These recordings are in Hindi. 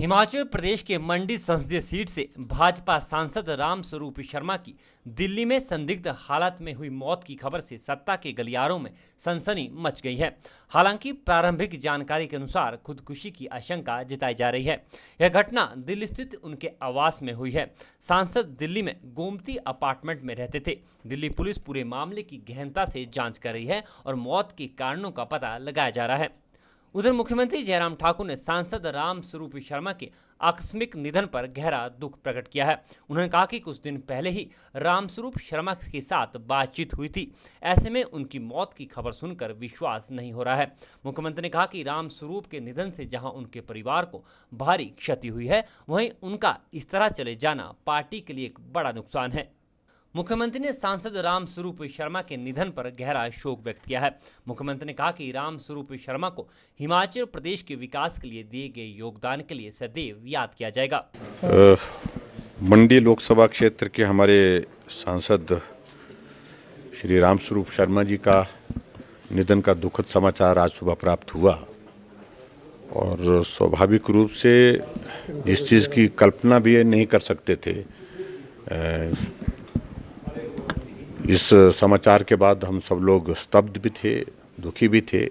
हिमाचल प्रदेश के मंडी संसदीय सीट से भाजपा सांसद रामस्वरूप शर्मा की दिल्ली में संदिग्ध हालत में हुई मौत की खबर से सत्ता के गलियारों में सनसनी मच गई है। हालांकि प्रारंभिक जानकारी के अनुसार खुदकुशी की आशंका जताई जा रही है। यह घटना दिल्ली स्थित उनके आवास में हुई है। सांसद दिल्ली में गोमती अपार्टमेंट में रहते थे। दिल्ली पुलिस पूरे मामले की गहनता से जांच कर रही है और मौत के कारणों का पता लगाया जा रहा है। उधर मुख्यमंत्री जयराम ठाकुर ने सांसद रामस्वरूप शर्मा के आकस्मिक निधन पर गहरा दुख प्रकट किया है। उन्होंने कहा कि कुछ दिन पहले ही रामस्वरूप शर्मा के साथ बातचीत हुई थी। ऐसे में उनकी मौत की खबर सुनकर विश्वास नहीं हो रहा है। मुख्यमंत्री ने कहा कि रामस्वरूप के निधन से जहां उनके परिवार को भारी क्षति हुई है, वहीं उनका इस तरह चले जाना पार्टी के लिए एक बड़ा नुकसान है। मुख्यमंत्री ने सांसद रामस्वरूप शर्मा के निधन पर गहरा शोक व्यक्त किया है। मुख्यमंत्री ने कहा कि रामस्वरूप शर्मा को हिमाचल प्रदेश के विकास के लिए दिए गए योगदान के लिए सदैव याद किया जाएगा। मंडी लोकसभा क्षेत्र के हमारे सांसद श्री रामस्वरूप शर्मा जी का निधन का दुखद समाचार आज सुबह प्राप्त हुआ और स्वाभाविक रूप से जिस चीज़ की कल्पना भी नहीं कर सकते थे, इस समाचार के बाद हम सब लोग स्तब्ध भी थे, दुखी भी थे,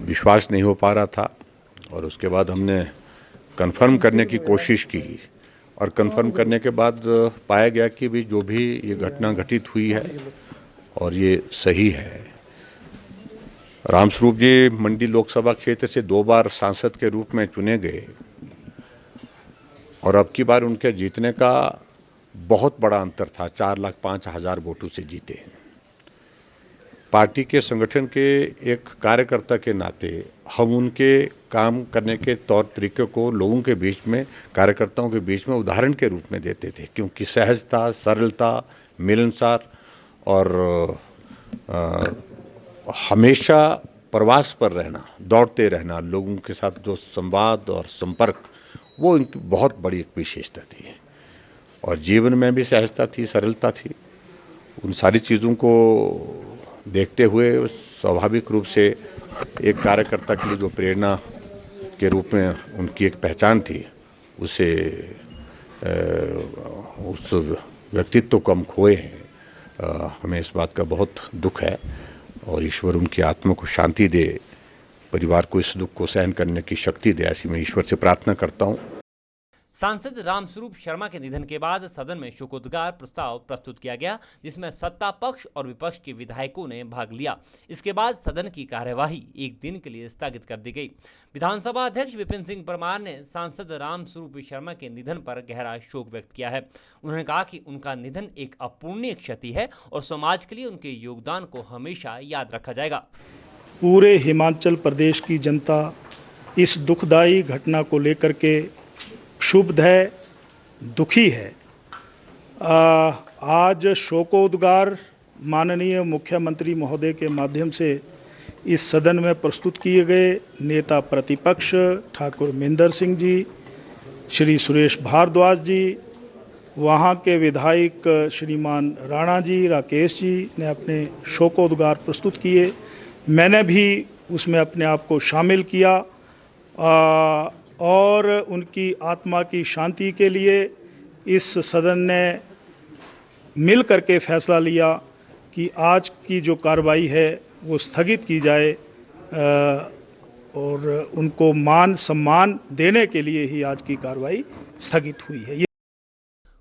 विश्वास नहीं हो पा रहा था। और उसके बाद हमने कंफर्म करने की कोशिश की और कंफर्म करने के बाद पाया गया कि भी जो भी ये घटना घटित हुई है और ये सही है। रामस्वरूप जी मंडी लोकसभा क्षेत्र से 2 बार सांसद के रूप में चुने गए और अब की बार उनके जीतने का बहुत बड़ा अंतर था। 4,05,000 वोटों से जीते। पार्टी के संगठन के एक कार्यकर्ता के नाते हम उनके काम करने के तौर तरीके को लोगों के बीच में, कार्यकर्ताओं के बीच में उदाहरण के रूप में देते थे, क्योंकि सहजता, सरलता, मिलनसार और हमेशा प्रवास पर रहना, दौड़ते रहना, लोगों के साथ जो संवाद और संपर्क, वो इनकी बहुत बड़ी एक विशेषता थी। और जीवन में भी सहजता थी, सरलता थी। उन सारी चीज़ों को देखते हुए स्वाभाविक रूप से एक कार्यकर्ता के लिए जो प्रेरणा के रूप में उनकी एक पहचान थी, उसे उस व्यक्तित्व को हम खोए हैं। हमें इस बात का बहुत दुख है और ईश्वर उनकी आत्मा को शांति दे, परिवार को इस दुख को सहन करने की शक्ति दे, ऐसी मैं ईश्वर से प्रार्थना करता हूँ। सांसद रामस्वरूप शर्मा के निधन के बाद सदन में शोकोद्गार प्रस्ताव प्रस्तुत किया गया, जिसमें सत्ता पक्ष और विपक्ष के विधायकों ने भाग लिया। इसके बाद सदन की कार्यवाही एक दिन के लिए स्थगित कर दी गई। विधानसभा अध्यक्ष विपिन सिंह परमार ने सांसद रामस्वरूप शर्मा के निधन पर गहरा शोक व्यक्त किया है। उन्होंने कहा कि उनका निधन एक अपूरणीय क्षति है और समाज के लिए उनके योगदान को हमेशा याद रखा जाएगा। पूरे हिमाचल प्रदेश की जनता इस दुखदायी घटना को लेकर के क्षुब्ध है, दुखी है। आज शोकोद्गार माननीय मुख्यमंत्री महोदय के माध्यम से इस सदन में प्रस्तुत किए गए नेता प्रतिपक्ष ठाकुर महेंद्र सिंह जी, श्री सुरेश भारद्वाज जी, वहाँ के विधायक श्रीमान राणा जी, राकेश जी ने अपने शोकोद्गार प्रस्तुत किए। मैंने भी उसमें अपने आप को शामिल किया और उनकी आत्मा की शांति के लिए इस सदन ने मिल करके फैसला लिया कि आज की जो कार्रवाई है वो स्थगित की जाए और उनको मान सम्मान देने के लिए ही आज की कार्रवाई स्थगित हुई है।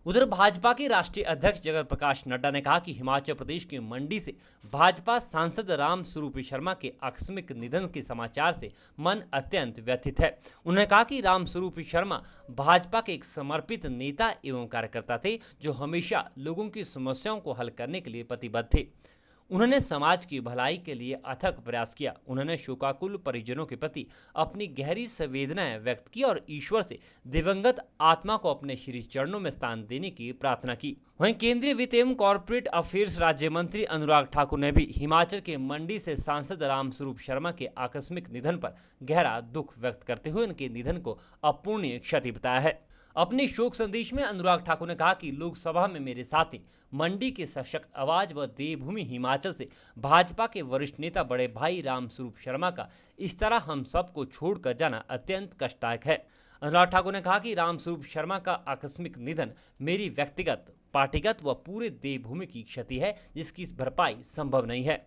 उधर भाजपा के राष्ट्रीय अध्यक्ष जगत प्रकाश नड्डा ने कहा कि हिमाचल प्रदेश के मंडी से भाजपा सांसद रामस्वरूप शर्मा के आकस्मिक निधन के समाचार से मन अत्यंत व्यथित है। उन्होंने कहा कि रामस्वरूप शर्मा भाजपा के एक समर्पित नेता एवं कार्यकर्ता थे, जो हमेशा लोगों की समस्याओं को हल करने के लिए प्रतिबद्ध थे। उन्होंने समाज की भलाई के लिए अथक प्रयास किया। उन्होंने शोकाकुल परिजनों के प्रति अपनी गहरी संवेदनाएं व्यक्त की और ईश्वर से दिवंगत आत्मा को अपने श्री चरणों में स्थान देने की प्रार्थना की। वहीं केंद्रीय वित्त एवं कॉर्पोरेट अफेयर्स राज्य मंत्री अनुराग ठाकुर ने भी हिमाचल के मंडी से सांसद रामस्वरूप शर्मा के आकस्मिक निधन पर गहरा दुख व्यक्त करते हुए उनके निधन को अपूरणीय क्षति बताया है। अपने शोक संदेश में अनुराग ठाकुर ने कहा कि लोकसभा में मेरे साथी, मंडी के सशक्त आवाज व देवभूमि हिमाचल से भाजपा के वरिष्ठ नेता बड़े भाई रामस्वरूप शर्मा का इस तरह हम सबको छोड़कर जाना अत्यंत कष्टदायक है। अनुराग ठाकुर ने कहा कि रामस्वरूप शर्मा का आकस्मिक निधन मेरी व्यक्तिगत, पार्टीगत व पूरे देवभूमि की क्षति है, जिसकी भरपाई संभव नहीं है।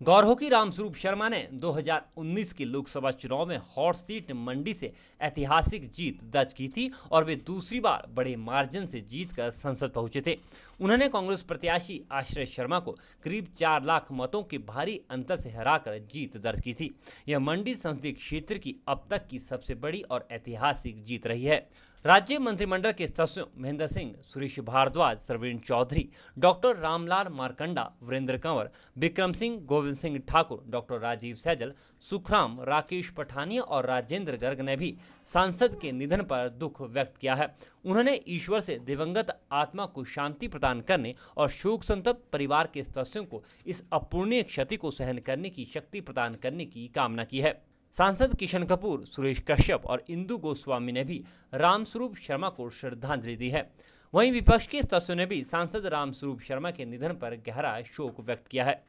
गौर हो कि रामस्वरूप शर्मा ने 2019 के लोकसभा चुनाव में हॉट सीट मंडी से ऐतिहासिक जीत दर्ज की थी और वे दूसरी बार बड़े मार्जिन से जीतकर संसद पहुंचे थे। उन्होंने कांग्रेस प्रत्याशी आश्रय शर्मा को करीब 4 लाख मतों के भारी अंतर से हराकर जीत दर्ज की थी। यह मंडी संसदीय क्षेत्र की अब तक की सबसे बड़ी और ऐतिहासिक जीत रही है। राज्य मंत्रिमंडल के सदस्यों महेंद्र सिंह, सुरेश भारद्वाज, सरवीण चौधरी, डॉक्टर रामलाल मारकंडा, वीरेंद्र कंवर, विक्रम सिंह, गोविंद सिंह ठाकुर, डॉक्टर राजीव सैजल, सुखराम, राकेश पठानिया और राजेंद्र गर्ग ने भी सांसद के निधन पर दुख व्यक्त किया है। उन्होंने ईश्वर से दिवंगत आत्मा को शांति प्रदान करने और शोक संतप्त परिवार के सदस्यों को इस अपूर्णीय क्षति को सहन करने की शक्ति प्रदान करने की कामना की है। सांसद किशन कपूर, सुरेश कश्यप और इंदु गोस्वामी ने भी रामस्वरूप शर्मा को श्रद्धांजलि दी है। वहीं विपक्ष के सदस्यों ने भी सांसद रामस्वरूप शर्मा के निधन पर गहरा शोक व्यक्त किया है।